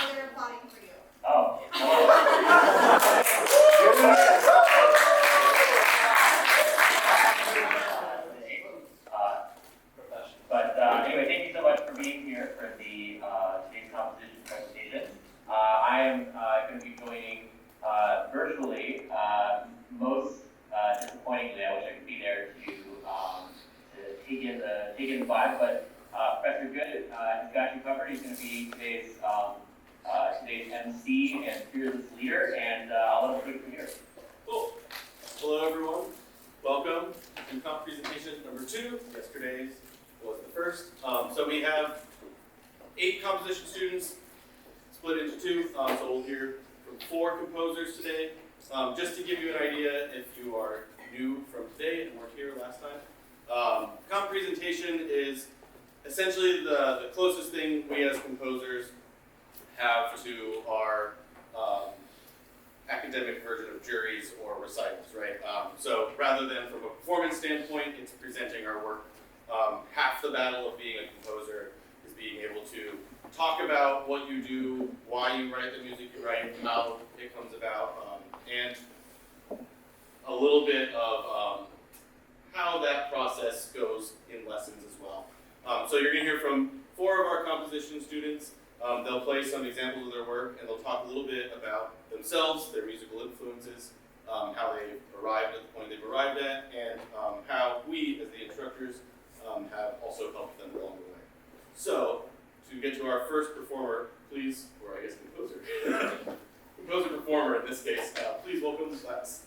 while they're applauding for you. Oh. Anyway, thank you so much for being here for the today's composition presentation. I am going to be joining virtually. Most disappointingly, I wish I could be there to take in the vibe, but Professor Good has got you covered. He's going to be today's MC and fearless leader, and I'll let him take it from here. Cool. Hello, everyone. Welcome to comp presentation number 2. Yesterday's was the first. So we have 8 composition students split into 2. So we'll hear from 4 composers today. Just to give you an idea, if you are new from today and weren't here last time, comp presentation is essentially the closest thing we as composers have to our academic version of juries or recitals, right? So rather than from a performance standpoint, it's presenting our work. Half the battle of being a composer is being able to talk about what you do, why you write the music you write, how it comes about, and a little bit of how that process goes in lessons as well. So you're going to hear from 4 of our composition students. They'll play some examples of their work, and they'll talk a little bit about themselves, their musical influences, how they arrived at the point they've arrived at, and how we, as the instructors, have also helped them along the way. So, to get to our first performer, please, or I guess composer, composer-performer in this case, please welcome the class.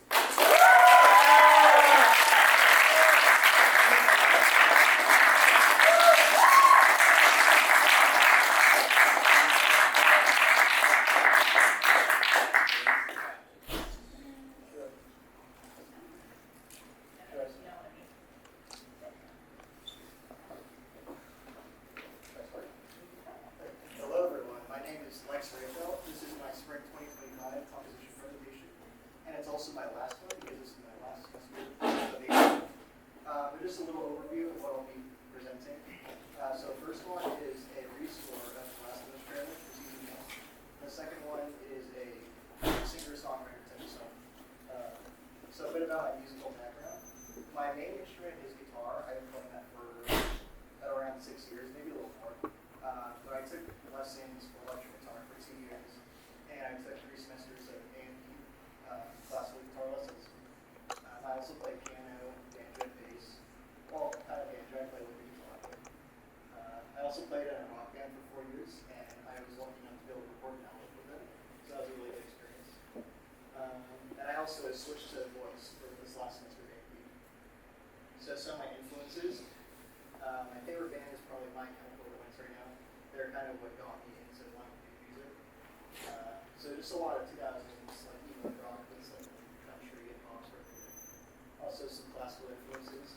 Also switched to voice for this last semester of AP. So some of my influences, my favorite band is probably My Chemical Romance right now. They're kind of what got me into wanting to do music. So just a lot of 2000s, like emo rock with some country and pop sort of music. Also some classical influences.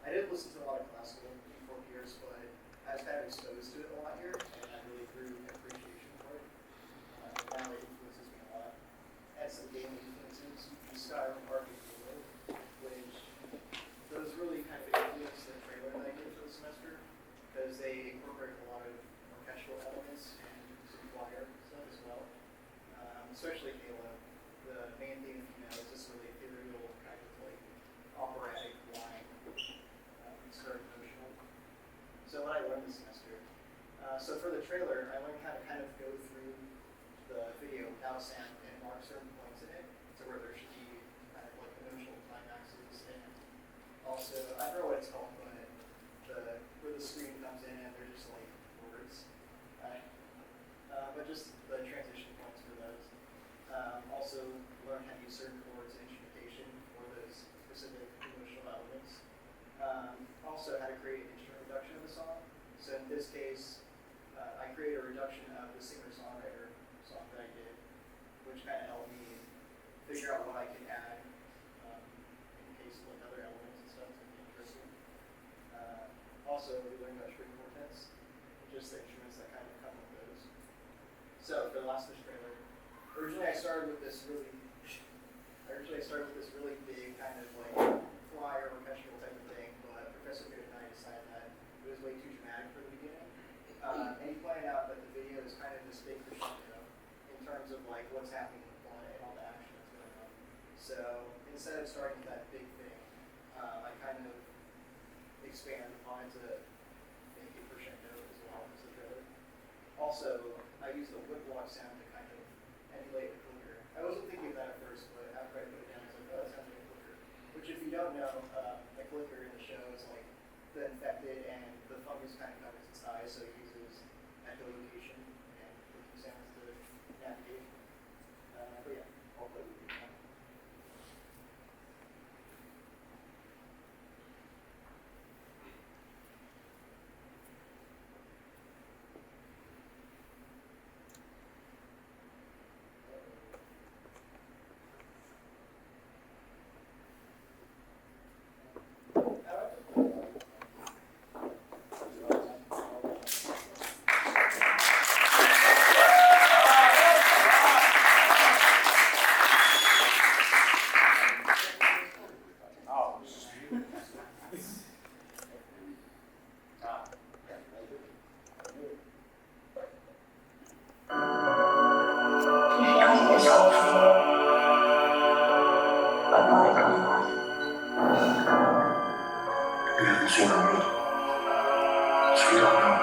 I didn't listen to a lot of classical before years, but I was kind of exposed to it a lot here, and I really grew an appreciation for it. Now it influences me a lot. And some game influences, Skyrim, Arcade, which those really kind of influenced the trailer that I did for the semester, because they incorporate a lot of orchestral elements and some choir stuff as well. Especially Halo. The main theme, is this really ethereal, kind of like operatic line. It's very emotional. So what I learned this semester. So for the trailer, I learned how to kind of go through the video without sound and mark certain points in it to where there should be kind of like emotional climaxes, and also I don't know what it's called, but where the screen comes in and they're just like words, but just the transition points for those. Also learn how to use certain chords and instrumentation for those specific emotional elements. Also how to create an instrument reduction of the song. So in this case, I created a reduction of the singer-songwriter song that I did, which kind of helped me figure out what I could add in case of like other elements and stuff to be interesting. Also, we learned about string quartets, just the instruments that kind of come with those. So for the last fish trailer, originally I started with this really big kind of like choir orchestral type of thing, but Professor Good and I decided that it was way too dramatic for the beginning. And he pointed out that the video is kind of this big crescendo terms of like what's happening in the planet and all the action that's going on. So instead of starting with that big thing, I kind of expand upon it to make it crescendo as well as the trailer. Also, I use the whip walk sound to kind of emulate the clicker. I wasn't thinking of that at first, but after I put it down, I was like, oh, that sounds like a clicker. Which, if you don't know, a clicker in the show is like the infected, and the fungus kind of covers its eyes, so it uses echolocation and clicking sounds to navigate. But yeah, I'll play with you now. We haven't seen the world, so we don't know.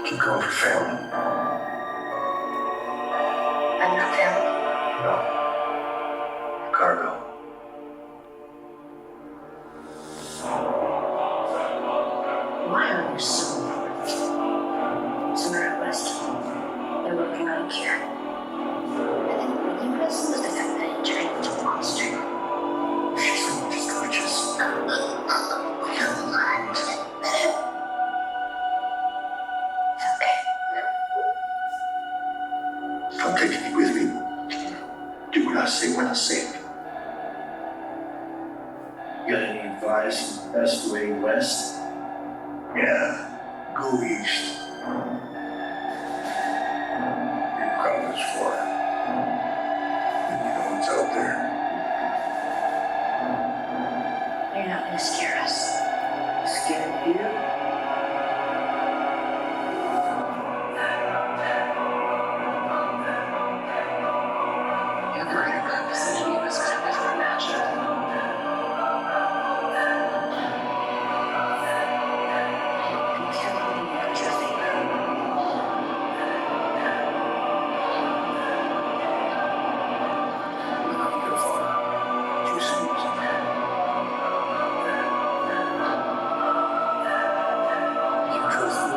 Keep going for family. I'm not family. No. Cargo. Why are you so important? Somewhere out west, they're working on here. I think the universe was the fact that it turned into a monster. She's the richest gorgeous. Okay. I'm taking you with me. Do what I say when I say it. You got any advice on the best way west? Yeah, go east. Your college for it. And you know what's out there. You're not gonna scare us. Scared you? You're greater purpose than any of us could have ever imagined. Be careful when you put your finger. We're not gonna far. Too soon. You trust me?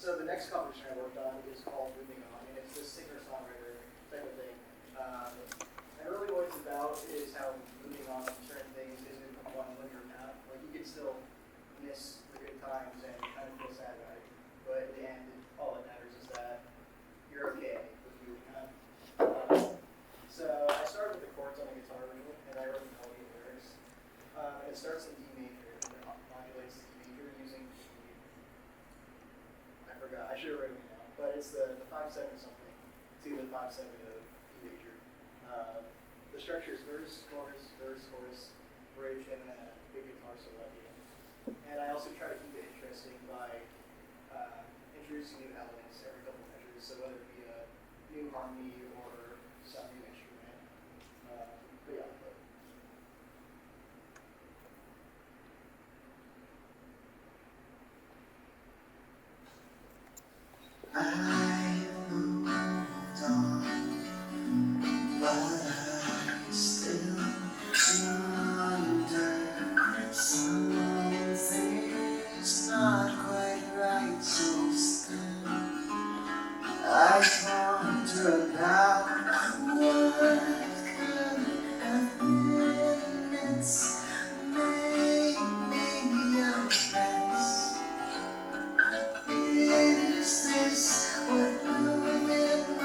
So the next composition I worked on is called Moving On, and it's this singer-songwriter type of thing. And really what it's about is how moving on from certain things isn't one linear path. Like you can still miss the good times and kind of feel sad about it, but at the end, all that matters is that you're okay with moving on. So I started with the chords on the guitar originally, and I wrote the melody and lyrics. And it starts in D major, and then modulates to D major using I forgot. I should have written it down. But it's the 5/7 something to the 5/7 of E major. The structure is verse, chorus, bridge, and then a big guitar solo at the end. And I also try to keep it interesting by introducing new elements every couple measures. So whether it be a new harmony or some new instrument. But yeah. I moved on, but I still wonder. Something's not quite right, so still I wonder about what could have been. It's made me a mess. Is this what moving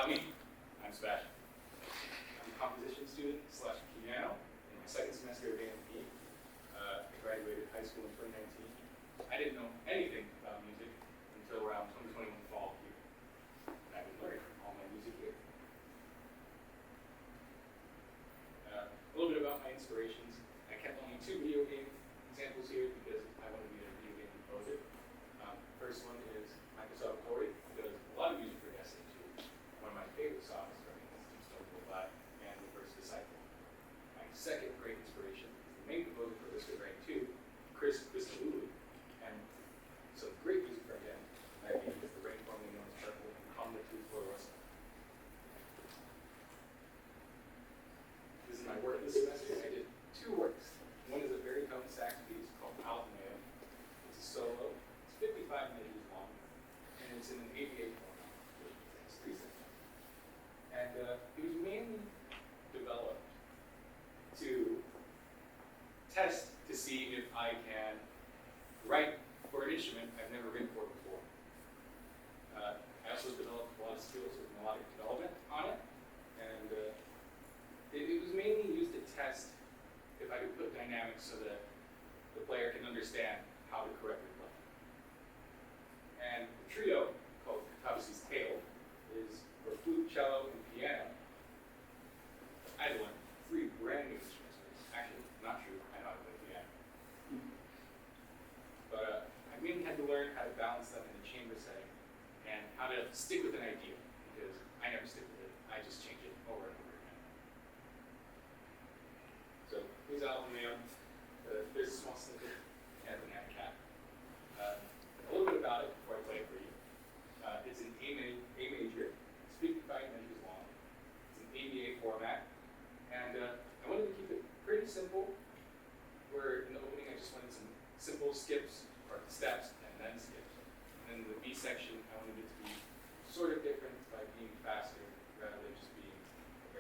about me. I'm Sebastian. I'm a composition student slash piano in my second semester of A&P. I graduated high school in 2019. I didn't know anything about music until around 2021 fall here. And I've been learning all my music here. A little bit about my inspirations. I kept only 2 video game examples here because I want to be a video game composer. First one is Microsoft Corey, who does a lot of music for Destiny 2. One of my favorite songs from it is Stone Cold Live and The First Disciple. My second great inspiration is the main composer for Lister Rain 2, Chris Christodoulou, and some great music from him. My opinion is The Rain formerly known as Purple and Come the Two for Rosa. This is my work this semester. I did 2 works. One is a very common sax piece called Altameo. It's a solo. It's 55 minutes long, and it's in an ABA format, which is 3 seconds. And it was mainly developed to test to see if I can write for an instrument I've never written for before. I also developed a lot of skills with melodic development on it, and it was mainly used to test if I could put dynamics so that the player can understand how to correctly play. And the trio, called Katavasi's Tale, is for flute, cello, and piano. I had to learn 3 brand new instruments. Actually, not true, I know how to play piano. But I mainly had to learn how to balance them in the chamber setting and how to stick with an idea, because I never stick with it, I just change it over and over again. So, here's Altameo. There's a small snippet and a banana cat. A little bit about it before I play it for you. It's an A major. It's 55 measures long. It's an ABA format. And I wanted to keep it pretty simple, where in the opening I just wanted some simple skips, or steps, and then skips. And then the B section, I wanted it to be sort of different by being faster, rather than just being a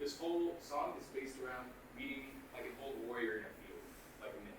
this whole song is based around meeting like an old warrior in a field, like a myth.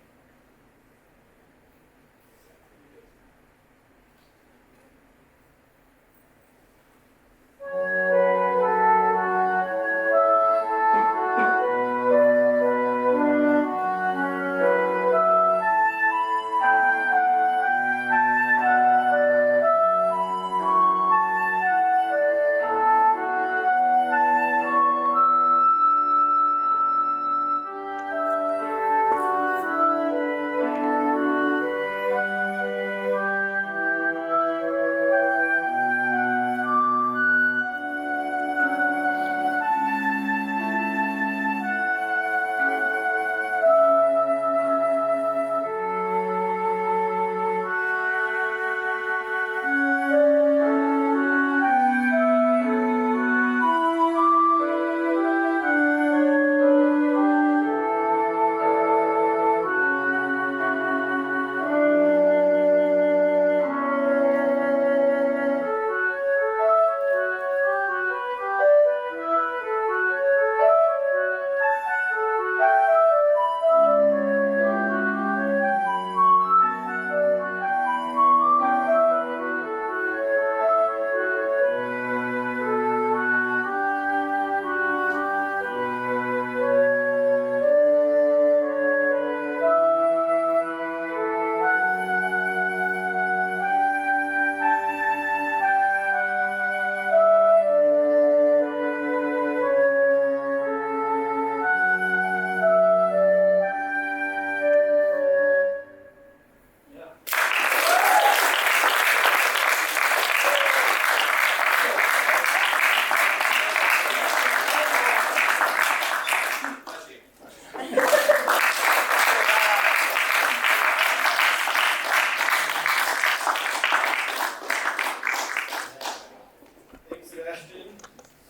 Thanks, Sebastian.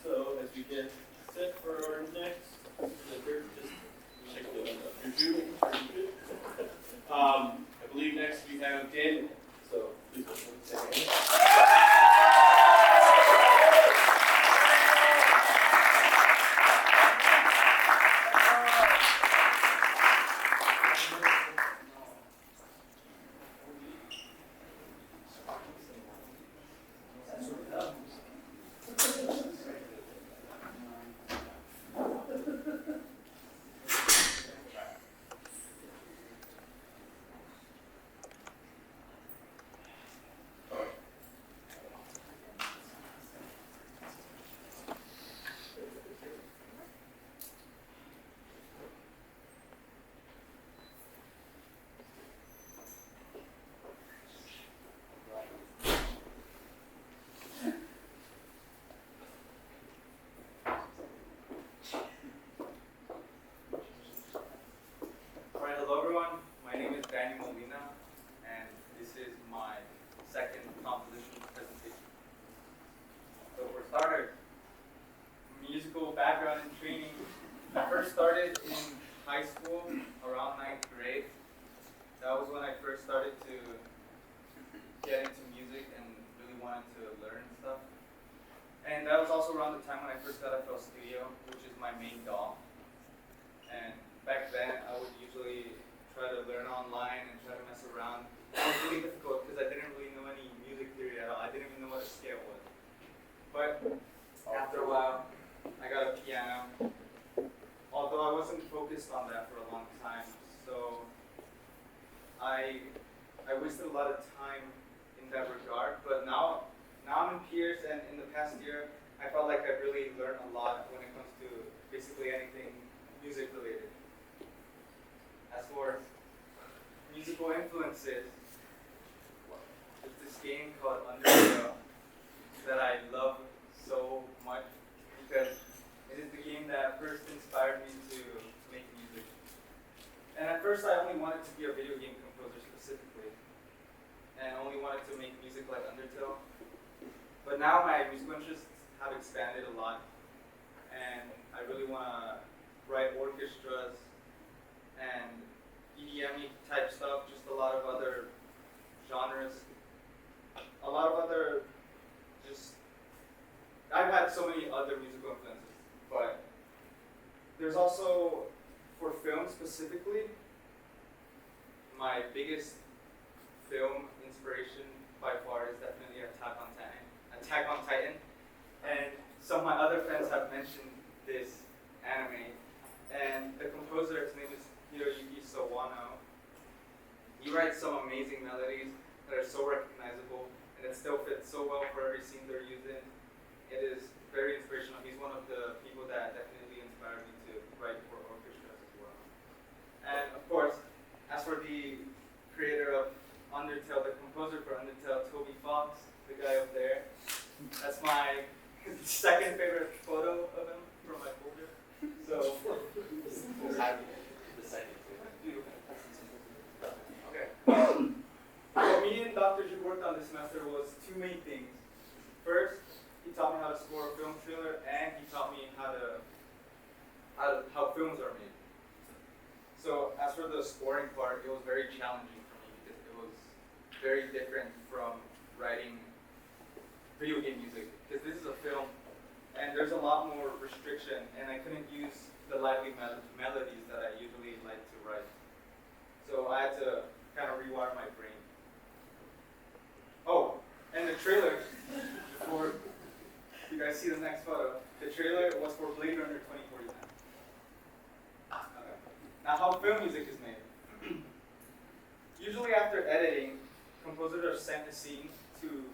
So as we get set for our next, just check your Zoom. I believe next we have Daniel. So please go ahead and say Alright, hello everyone. My name is Daniel Molina, and this is my second composition presentation. So for starters, musical background and training. I first started in high school around 9th grade. That was when I first started to get into music and really wanted to learn stuff. And that was also around the time when I first got FL Studio, which is my main DAW. And back then, I would usually try to learn online and try to mess around. It was really difficult because I didn't really know any music theory at all. I didn't even know what a scale was. But after a while, I got a piano. Although I wasn't focused on that for a long time, so I wasted a lot of time in that regard. But now I'm in Pierce, and in the past year, I felt like I really learned a lot when it comes to basically anything music related. As for musical influences, there's this game called Undertale that I love so much because it is the game that first inspired me to make music. And at first I only wanted to be a video game composer specifically, and only wanted to make music like Undertale. But now my musical interests have expanded a lot, and I really want to write orchestras and EDM type stuff, just a lot of other genres, a lot of other, just, I've had so many other musical influences, but there's also, for film specifically, my biggest film inspiration by far is definitely Attack on Titan. Attack on Titan. And some of my other friends have mentioned this anime. And the composer, his name is Hiroyuki Sawano. He writes some amazing melodies that are so recognizable and it still fits so well for every scene they're using. It is very inspirational. He's one of the people that definitely inspired me to write for orchestras as well. And of course, as for the creator of Undertale, the composer for Undertale, Toby Fox, the guy up there, that's my second favorite photo of him from my folder. So, okay. What me and Dr. Zhu worked on this semester was two main things. First, he taught me how to score a film trailer, and he taught me how films are made. So as for the scoring part, it was very challenging for me because it was very different from writing video game music. Because this is a film, and there's a lot more restriction, and I couldn't use the lively melodies that I usually like to write. So I had to kind of rewire my brain. Oh, and the trailer, before you guys see the next photo, the trailer was for Blade Runner 2049. Okay. Now, how film music is made. Usually after editing, composers are sent a scene to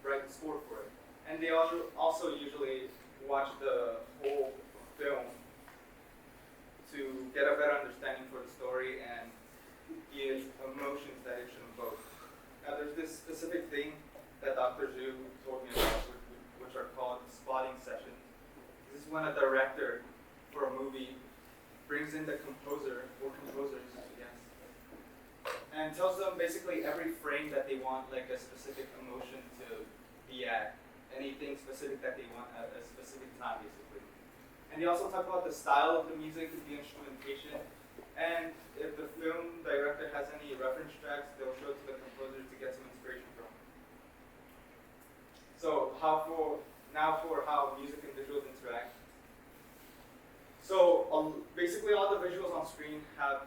write the score for it. And they also usually watch the whole film to get a better understanding for the story and the emotions that it should evoke. Now there's this specific thing that Dr. Zhu told me about, which are called spotting sessions. This is when a director for a movie brings in the composer, or composers, I guess, and tells them basically every frame that they want like a specific emotion to be at, anything specific that they want at a specific time, basically. And they also talk about the style of the music, the instrumentation, and if the film director has any reference tracks, they'll show it to the composer to get some inspiration from. So now for how music and visuals interact. So basically all the visuals on screen have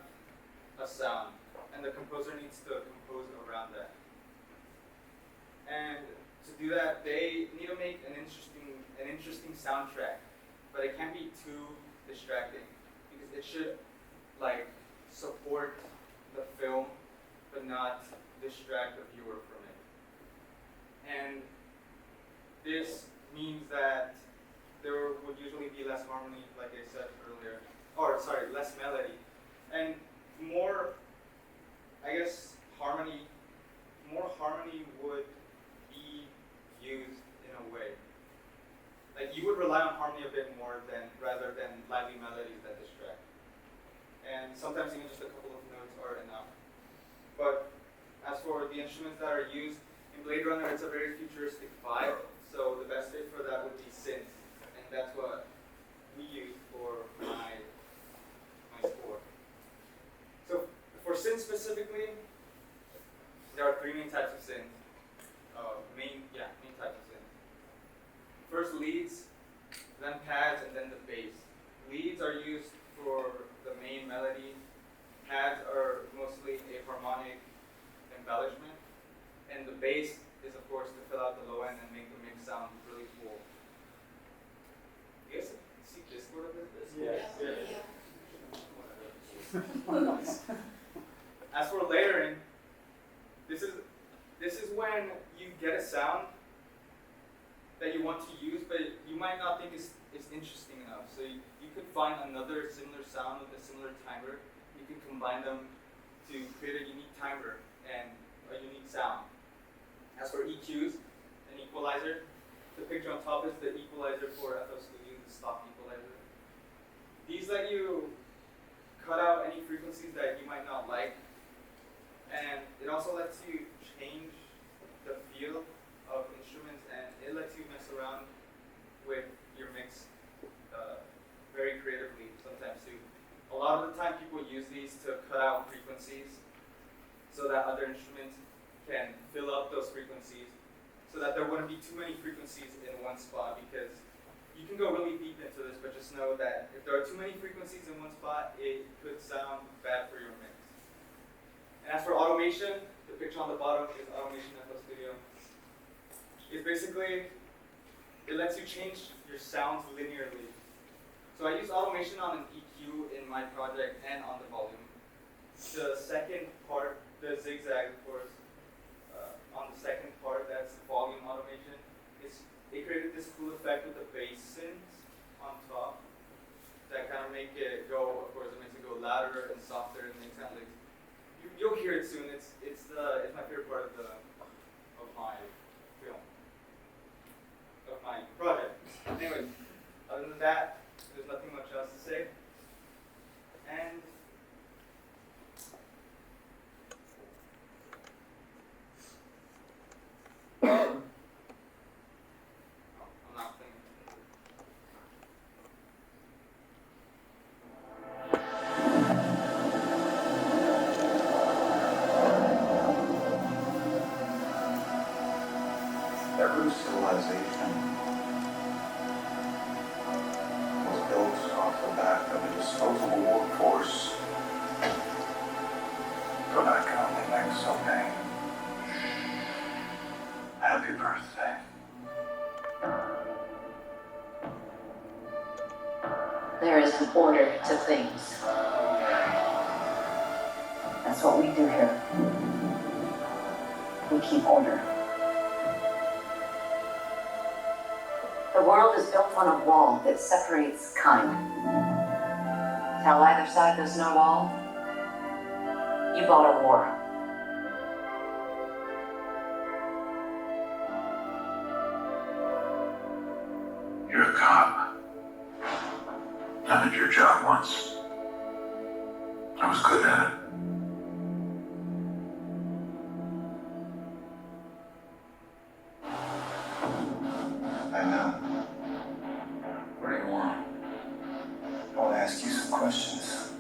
a sound, and the composer needs to compose around that. And to do that, they need to make an interesting soundtrack, but it can't be too distracting because it should like support the film, but not distract the viewer from it. And this means that there would usually be less harmony, like I said earlier, less melody, and more, I guess, more harmony would be used in a way. Like you would rely on harmony a bit more rather than lively melodies that distract. And sometimes even just a couple of notes are enough. But as for the instruments that are used, in Blade Runner it's a very futuristic vibe, so the best fit for that would be synth. And that's what we use for my score. So for synth specifically, there are three main types of synth. Main types of synth. First leads, then pads, and then the bass. Leads are used for the main melody. Pads are mostly a harmonic embellishment. And the bass is of course to fill out the low end and make the mix sound really cool. You guys see Discord of this? Yes. As for layering, this is when you get a sound that you want to use, but you might not think is interesting enough. So you could find another similar sound with a similar timer. You can combine them to create a unique timer and a unique sound. As for EQs, an equalizer, the picture on top is the equalizer for FL Studio, the stock equalizer. These let you cut out any frequencies that you might not like, and it also lets you change the feel of instruments, and it lets you mess around with your mix very creatively sometimes too. A lot of the time people use these to cut out frequencies so that other instruments can fill up those frequencies so that there wouldn't be too many frequencies in one spot, because you can go really deep into this, but just just know that if there are too many frequencies in one spot, it could sound bad for your mix. And as for automation, the picture on the bottom is Automation FL Studio. It's basically, it lets you change your sounds linearly. So I use automation on an EQ in my project and on the volume. The second part, the zigzag, of course, on the second part, that's volume automation. It created this cool effect with the basins on top that kind of make it go, of course, it makes it go louder and softer and makes it sound like, you'll hear it soon. It's my favorite part of my film, of my project. Anyway, other than that, there's nothing much else to say. And I'm not thinking. Every civilization was built off the back of a disposable workforce. But I can only make so many. Happy birthday. There is an order to things. That's what we do here. We keep order. The world is built on a wall that separates kind. Tell either side there's no wall, you bought a war. You're a cop. I did your job once. I was good at it. I know. What do you want? I want to ask you some questions.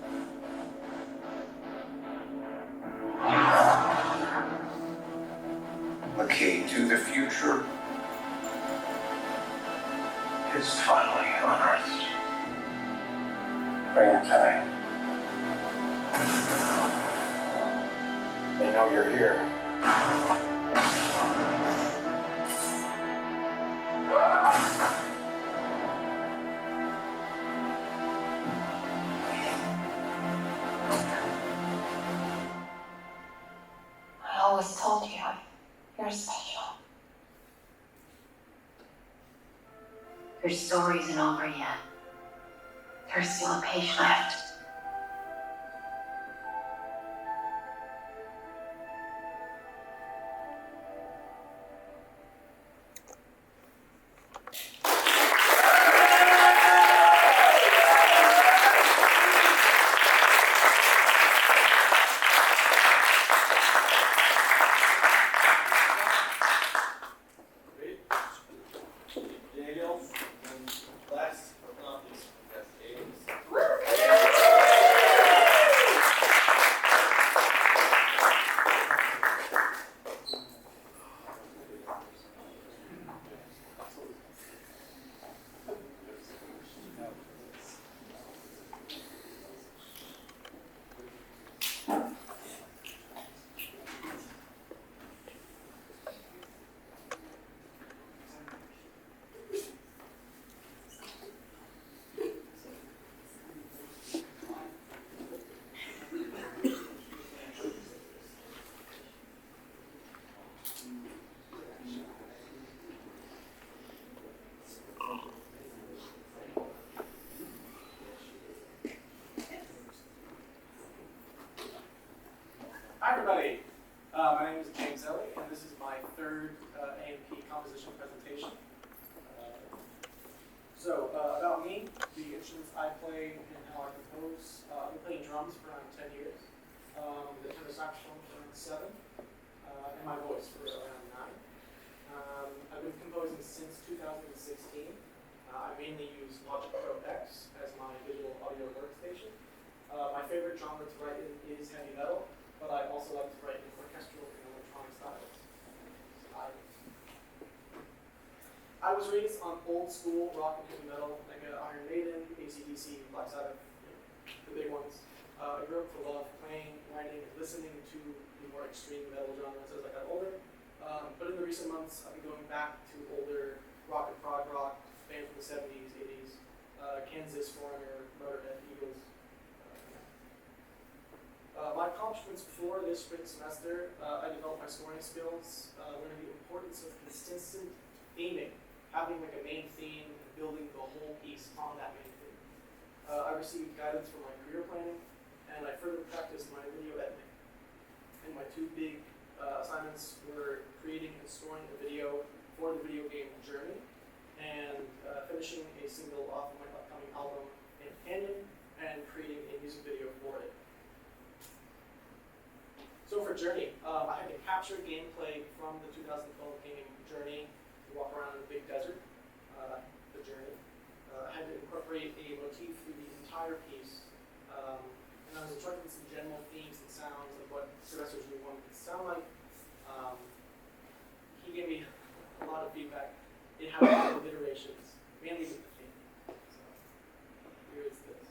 The key to the future is finally unearthed. Bring it to me. They know you're here. I always told you, you're special. Your story isn't over yet. There's still a page left. Daniel, and last but not least, that's Ames. Hi everybody, my name is James Ellie, and this is my third A&P composition presentation. About me, the instruments I play and how I compose. I've been playing drums for around 10 years, the tenor saxophone for around 7, and my voice for around 9. I've been composing since 2016. I mainly use Logic Pro X as my digital audio workstation. My favorite genre to write in is heavy metal, but I also like to write in orchestral and electronic styles. I was raised on old school rock and heavy metal, like Iron Maiden, AC/DC, AC/DC, Black Sabbath, the big ones. I grew up to love playing, writing, and listening to the more extreme metal genres as I got older. But in the recent months, I've been going back to older rock and prog rock, bands from the 70s, 80s, Kansas, Foreigner, Motorhead, Eagles. My accomplishments for this spring semester, I developed my scoring skills, learning the importance of consistent theming, having like a main theme and building the whole piece on that main theme. I received guidance for my career planning, and I further practiced my video editing. And my two big assignments were creating and scoring a video for the video game Journey, and finishing a single off of my upcoming album in Canyon, and creating a music video for it. So for Journey, I had to capture gameplay from the 2012 game Journey, walk around in the big desert, the Journey. I had to incorporate a motif through the entire piece, and I was instructed some general themes and sounds of what Sylvester's New One could sound like. He gave me a lot of feedback. It had a lot of iterations, mainly with the theme. So here is this.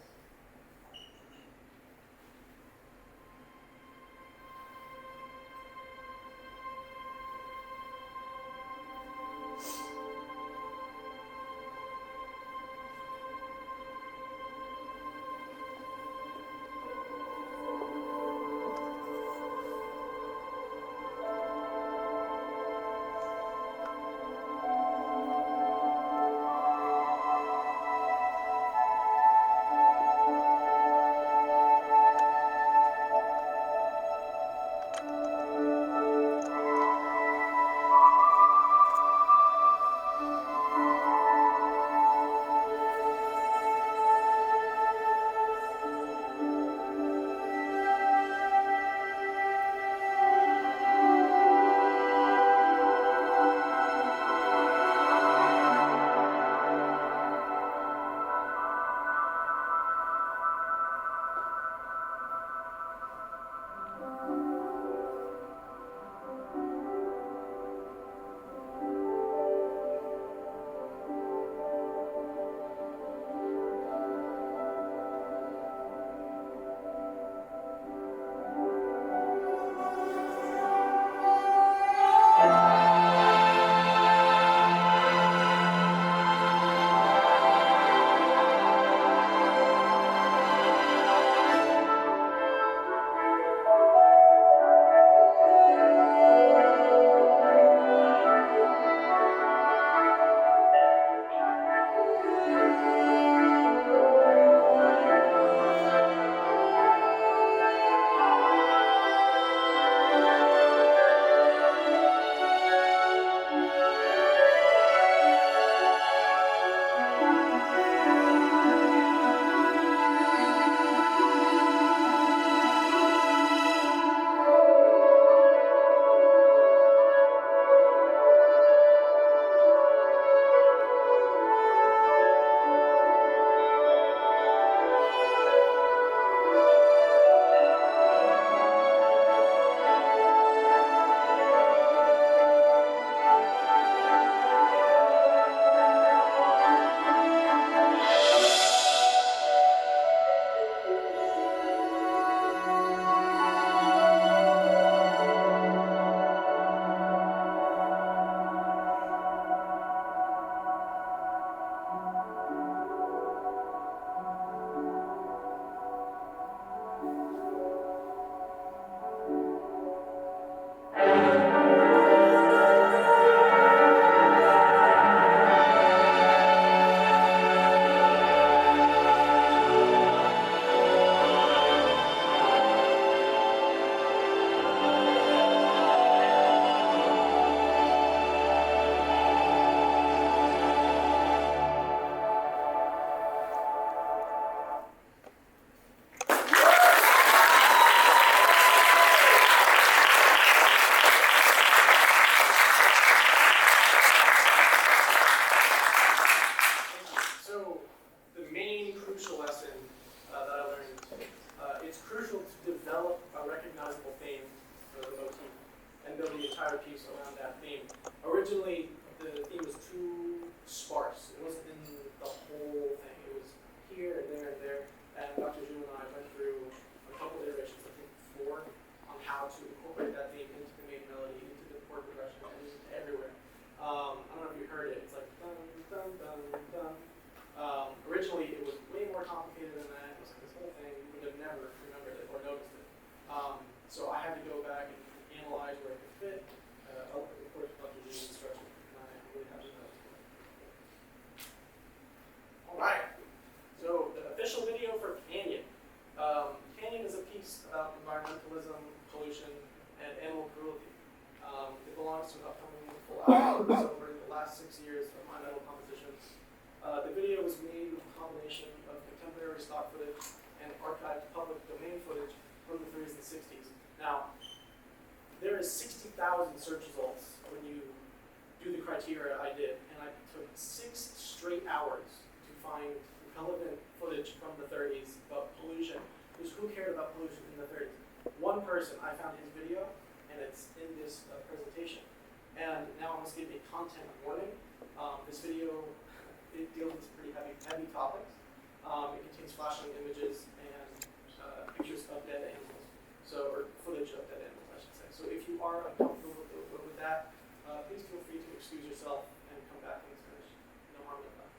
originally it was way more complicated than that. It was like this whole thing. You would have never remembered it or noticed it. So I had to go back and analyze where it could fit. Of course, Dr. G's instructions, and I'm really happy with that. All right. So the official video for Canyon. Canyon is a piece about environmentalism, pollution, and animal cruelty. It belongs to an upcoming full album over the last 6 years of my metal compositions. The video was made with a combination of contemporary stock footage and archived public domain footage from the 30s and 60s. Now, there is 60,000 search results when you do the criteria I did, and I took 6 straight hours to find relevant footage from the 30s about pollution. Because who cared about pollution in the 30s? One person, I found his video, and it's in this presentation. And now I must give a content warning. This video, it deals with some pretty heavy topics. It contains flashing images and pictures of dead animals, or footage of dead animals, I should say. So if you are uncomfortable with that, please feel free to excuse yourself and come back when it's finished. No harm, no foul.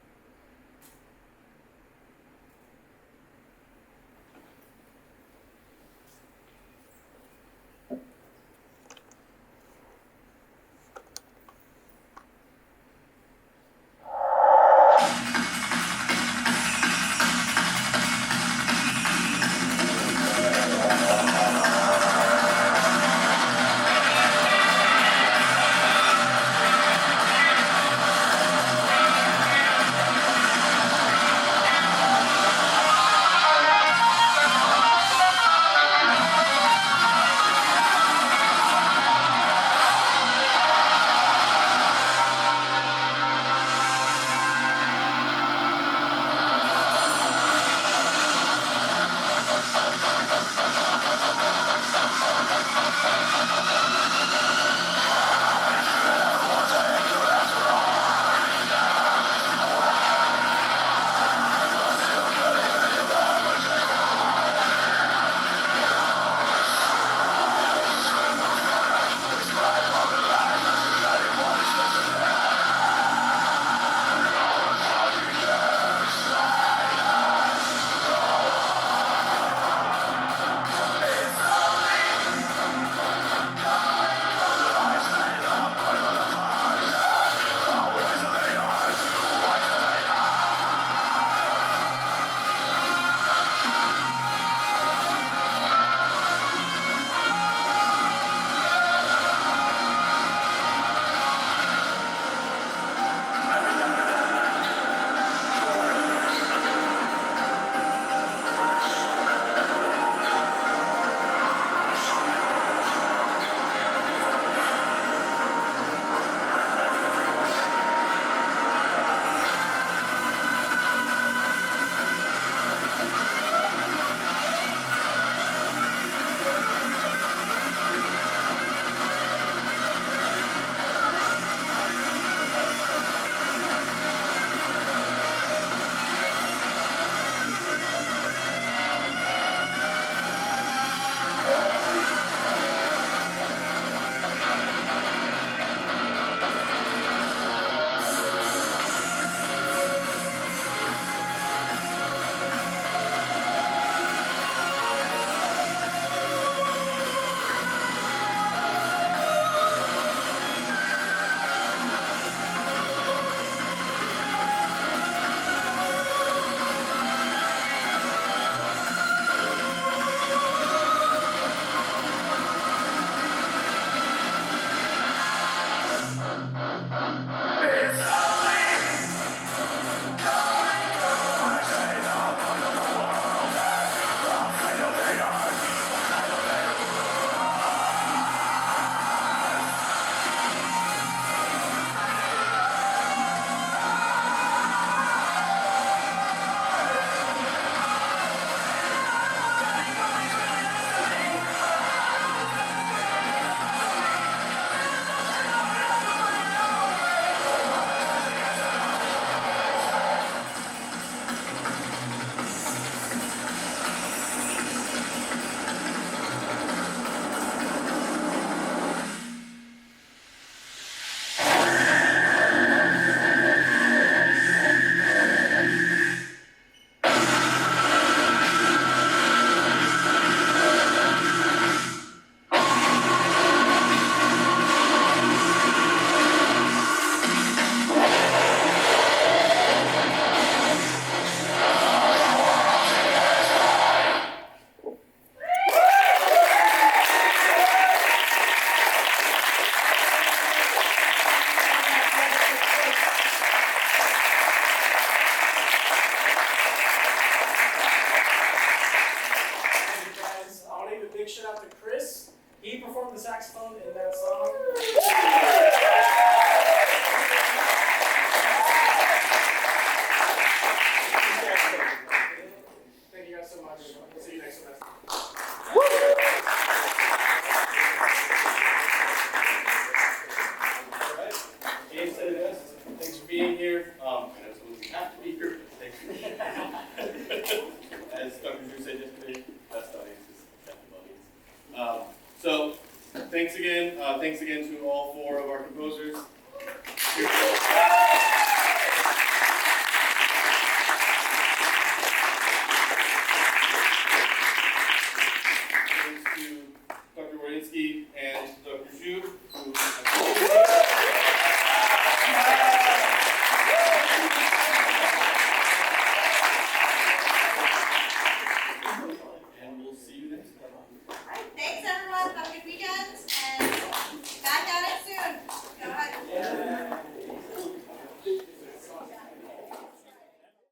Thanks again to